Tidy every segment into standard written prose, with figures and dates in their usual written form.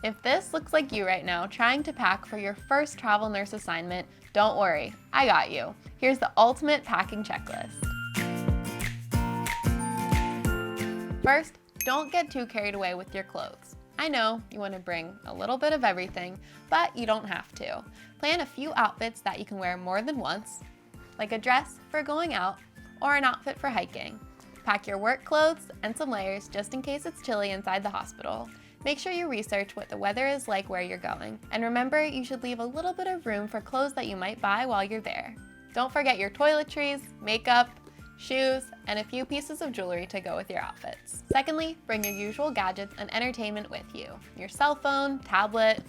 If this looks like you right now, trying to pack for your first travel nurse assignment, don't worry, I got you. Here's the ultimate packing checklist. First, don't get too carried away with your clothes. I know you want to bring a little bit of everything, but you don't have to. Plan a few outfits that you can wear more than once, like a dress for going out or an outfit for hiking. Pack your work clothes and some layers just in case it's chilly inside the hospital. Make sure you research what the weather is like where you're going. And remember, you should leave a little bit of room for clothes that you might buy while you're there. Don't forget your toiletries, makeup, shoes, and a few pieces of jewelry to go with your outfits. Secondly, bring your usual gadgets and entertainment with you. Your cell phone, tablet,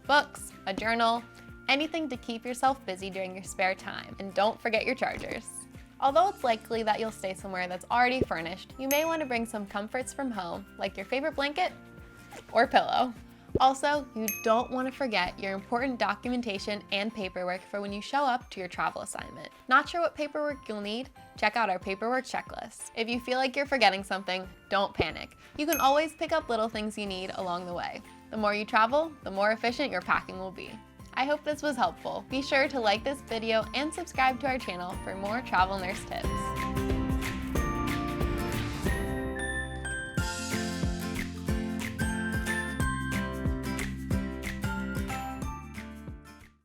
books, a journal, anything to keep yourself busy during your spare time. And don't forget your chargers. Although it's likely that you'll stay somewhere that's already furnished, you may want to bring some comforts from home, like your favorite blanket or pillow. Also, you don't want to forget your important documentation and paperwork for when you show up to your travel assignment. Not sure what paperwork you'll need? Check out our paperwork checklist. If you feel like you're forgetting something, don't panic. You can always pick up little things you need along the way. The more you travel, the more efficient your packing will be. I hope this was helpful. Be sure to like this video and subscribe to our channel for more travel nurse tips.